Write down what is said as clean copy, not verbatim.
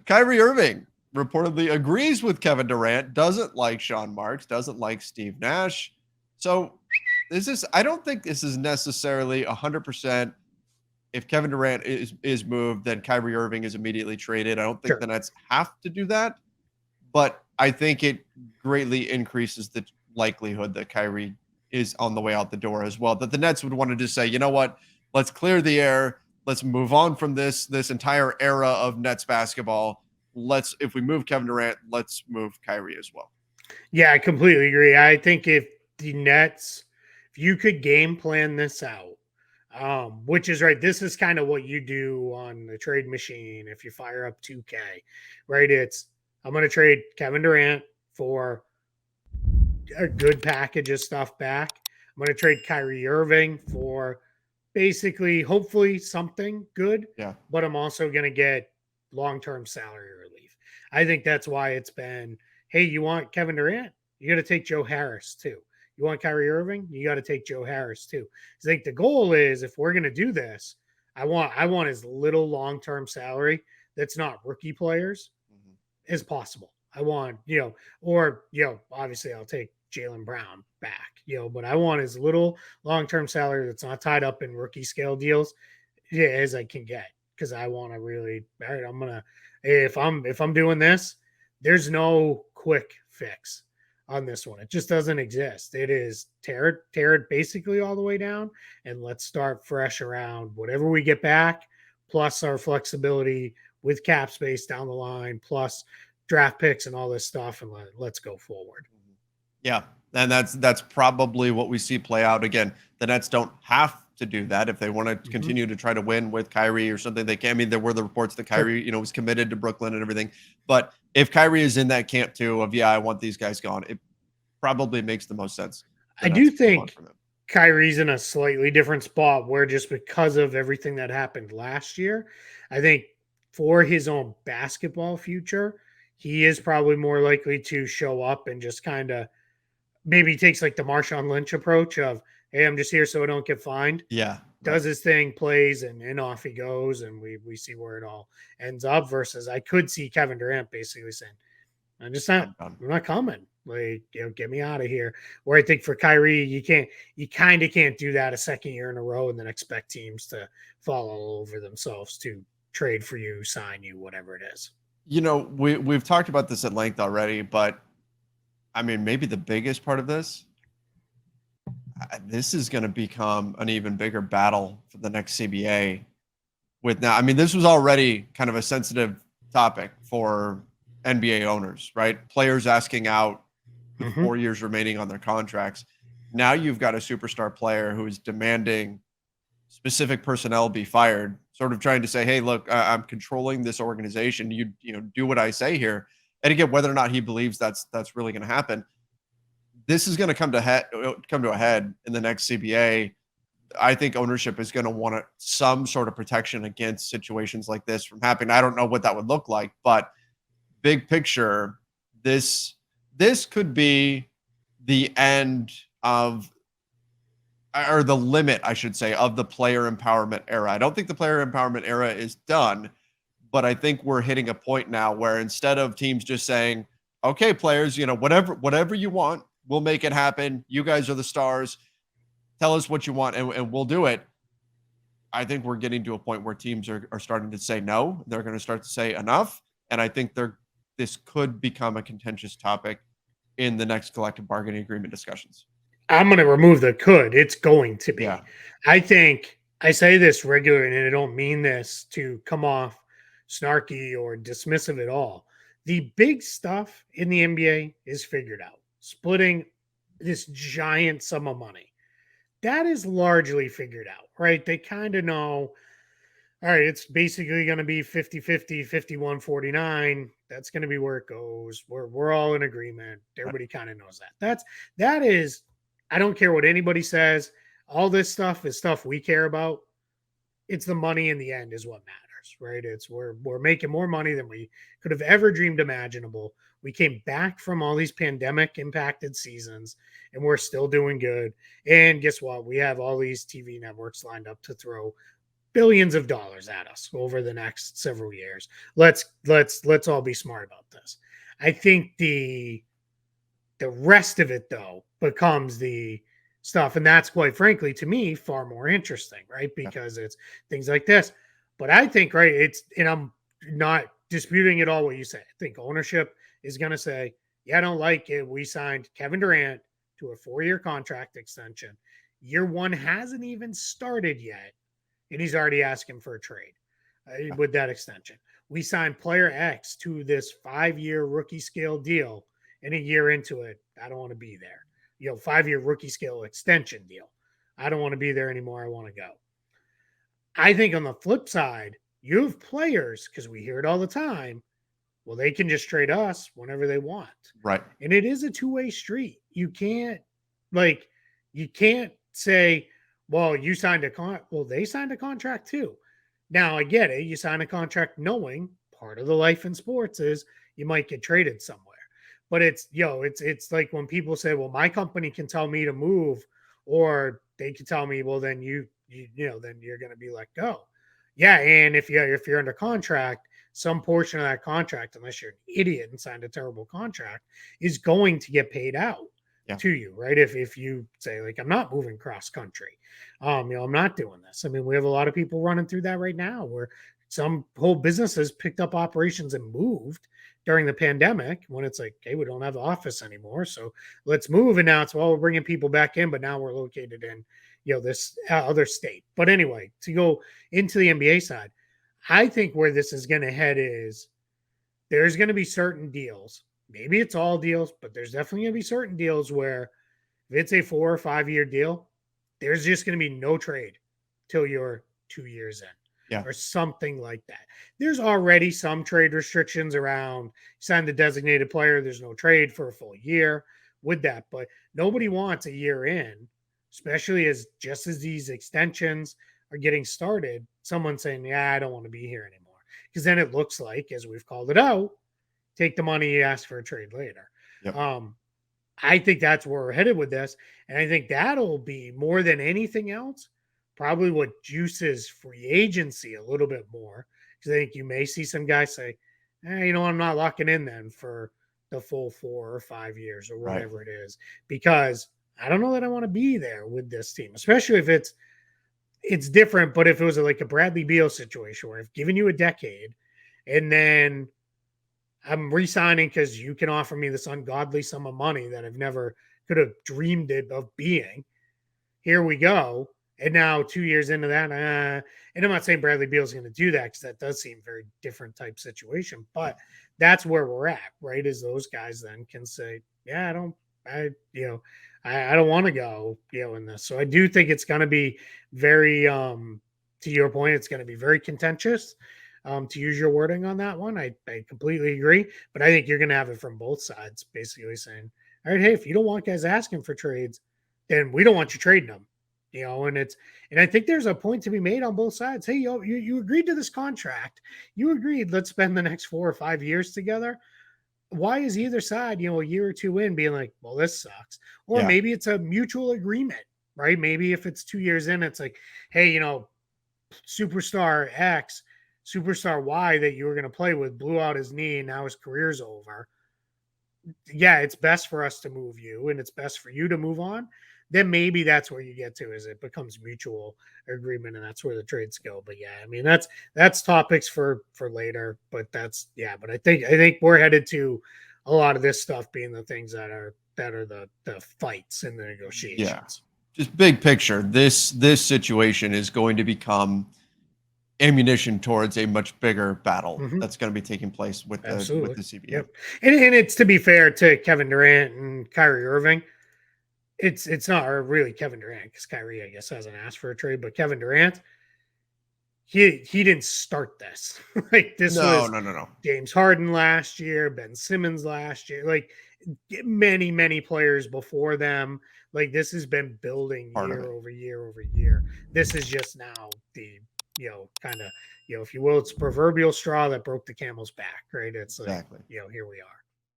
Kyrie Irving reportedly agrees with Kevin Durant, doesn't like Sean Marks, doesn't like Steve Nash. So I don't think this is necessarily 100%. If Kevin Durant is moved, then Kyrie Irving is immediately traded. I don't think the Sure. Nets have to do that, but I think it greatly increases the likelihood that Kyrie is on the way out the door as well. That the Nets would want to just say, you know what, let's clear the air, let's move on from this entire era of Nets basketball. If we move Kevin Durant, let's move Kyrie as well. Yeah, I completely agree. I think if the Nets, if you could game plan this out, which is right, this is kind of what you do on the trade machine if you fire up 2K, right? I'm going to trade Kevin Durant for a good package of stuff back. I'm going to trade Kyrie Irving for basically, hopefully, something good, Yeah. but I'm also going to get long term salary relief. I think that's why it's been hey, you want Kevin Durant? You got to take Joe Harris too. You want Kyrie Irving? You got to take Joe Harris too. I think the goal is if we're going to do this, I want as little long term salary that's not rookie players Mm-hmm. as possible. I want, obviously I'll take Jalen Brown back, but I want as little long term salary that's not tied up in rookie scale deals, yeah, as I can get. Because I want to really, all right, if I'm doing this, there's no quick fix on this one. It just doesn't exist. It is tear it basically all the way down and let's start fresh around whatever we get back, plus our flexibility with cap space down the line, plus draft picks and all this stuff, and let's go forward. Yeah, and that's probably what we see play out again. The Nets don't have to do that if they want to Mm-hmm. continue to try to win with Kyrie or something. They can. I mean, there were the reports that Sure. Kyrie, was committed to Brooklyn and everything. But if Kyrie is in that camp too, of I want these guys gone, it probably makes the most sense. The I do Nets to move on think from him. Kyrie's in a slightly different spot where just because of everything that happened last year, I think for his own basketball future, he is probably more likely to show up and just kind of maybe takes like the Marshawn Lynch approach of, hey, I'm just here so I don't get fined. Yeah, right. Does his thing, plays, and off he goes, and we see where it all ends up. Versus, I could see Kevin Durant basically saying, I'm just not. I'm done. I'm not coming. Like, get me out of here. Where I think for Kyrie, you kind of can't do that a second year in a row and then expect teams to fall all over themselves to trade for you, sign you, whatever it is. We've talked about this at length already, but I mean, maybe the biggest part of this is going to become an even bigger battle for the next CBA. With now, I mean, this was already kind of a sensitive topic for NBA owners, right? Players asking out with Mm-hmm. 4 years remaining on their contracts. Now you've got a superstar player who is demanding specific personnel be fired, sort of trying to say, "Hey, look, I'm controlling this organization. You do what I say here." And again, whether or not he believes that's really going to happen, this is going to come to a head in the next CBA. I think ownership is going to want some sort of protection against situations like this from happening. I don't know what that would look like, but big picture, this could be the end of, or the limit, I should say, of the player empowerment era. I don't think the player empowerment era is done, but I think we're hitting a point now where instead of teams just saying, "Okay, players, whatever you want, we'll make it happen. You guys are the stars. Tell us what you want, and we'll do it." I think we're getting to a point where teams are starting to say no. They're going to start to say enough, and I think this could become a contentious topic in the next collective bargaining agreement discussions. I'm going to remove the could. It's going to Yeah. be. I think I say this regularly, and I don't mean this to come off snarky or dismissive at all. The big stuff in the NBA is figured out. Splitting this giant sum of money. That is largely figured out, right? They kind of know, all right, it's basically going to be 50-50, 51-49. That's going to be where it goes. We're all in agreement. Right. Everybody kind of knows that. That is, I don't care what anybody says. All this stuff is stuff we care about. It's the money in the end is what matters, right? It's we're making more money than we could have ever dreamed imaginable. We came back from all these pandemic impacted seasons and we're still doing good. And guess what? We have all these TV networks lined up to throw billions of dollars at us over the next several years. Let's all be smart about this. I think the rest of it though becomes the stuff, and that's quite frankly to me far more interesting, right? Because it's things like this. But I think, right, it's, and I'm not disputing at all what you say. I think ownership is going to say, yeah, I don't like it. We signed Kevin Durant to a 4-year contract extension. Year one hasn't even started yet, and he's already asking for a trade with that extension. We signed player X to this 5-year rookie scale deal, and a year into it, I don't want to be there. 5-year rookie scale extension deal. I don't want to be there anymore. I want to go. I think on the flip side, you have players, because we hear it all the time, well, they can just trade us whenever they want. Right. And it is a two-way street. You can't say, well, you signed they signed a contract too. Now I get it. You sign a contract knowing part of the life in sports is you might get traded somewhere. But it's like when people say, well, my company can tell me to move, or they can tell me, well, then then you're going to be let go. Yeah. And if you're under contract, some portion of that contract, unless you're an idiot and signed a terrible contract, is going to get paid out to you, right? If you say, like, I'm not moving cross country, I'm not doing this. I mean, we have a lot of people running through that right now, where some whole businesses picked up operations and moved during the pandemic, when it's like, hey, we don't have the office anymore, so let's move. And now it's, well, we're bringing people back in, but now we're located in this other state. But anyway, to go into the NBA side, I think where this is going to head is there's going to be certain deals. Maybe it's all deals, but there's definitely going to be certain deals where if it's a 4 or 5 year deal, there's just going to be no trade till you're 2 years in, or something like that. There's already some trade restrictions around sign the designated player. There's no trade for a full year with that, but nobody wants a year in, especially as these extensions are getting started, someone saying, yeah, I don't want to be here anymore. Because then it looks like, as we've called it out, take the money you ask for a trade later. I think that's where we're headed with this. And I think that'll be, more than anything else, probably what juices free agency a little bit more. Because I think you may see some guys say, I'm not locking in then for the full 4 or 5 years or whatever it is, because I don't know that I want to be there with this team, especially if it's different. But if it was like a Bradley Beal situation where I've given you a decade and then I'm re-signing because you can offer me this ungodly sum of money that I've never could have dreamed of being. Here we go. And now 2 years into that, and I'm not saying Bradley Beal is going to do that, because that does seem very different type situation. But that's where we're at, right? Is those guys then can say, yeah, I don't want to go, in this. So I do think it's going to be very, to your point, it's going to be very contentious. To use your wording on that one, I completely agree. But I think you're going to have it from both sides, basically saying, all right, hey, if you don't want guys asking for trades, then we don't want you trading them. And I think there's a point to be made on both sides. Hey, you agreed to this contract. You agreed, let's spend the next 4 or 5 years together. Why is either side, a year or two in, being like, well, this sucks? Or maybe it's a mutual agreement, right? Maybe if it's 2 years in, it's like, hey, superstar X, superstar Y that you were going to play with blew out his knee and now his career's over. Yeah, it's best for us to move you and it's best for you to move on. Then maybe that's where you get to, is it becomes mutual agreement, and that's where the trades go. But yeah, I mean, that's topics for later, but but I think we're headed to a lot of this stuff being the things that are the fights and the negotiations. Yeah. Just big picture, this situation is going to become ammunition towards a much bigger battle that's going to be taking place with the CBA. Yep. And it's, to be fair to Kevin Durant and Kyrie Irving, it's not really Kevin Durant, because Kyrie, I guess, hasn't asked for a trade, but Kevin Durant, he didn't start this. Like, this was no. James Harden last year, Ben Simmons last year, like many players before them. Like, this has been building year over year over year. This is just now the kind of, if you will, it's proverbial straw that broke the camel's back, right? It's like, exactly. Here we are.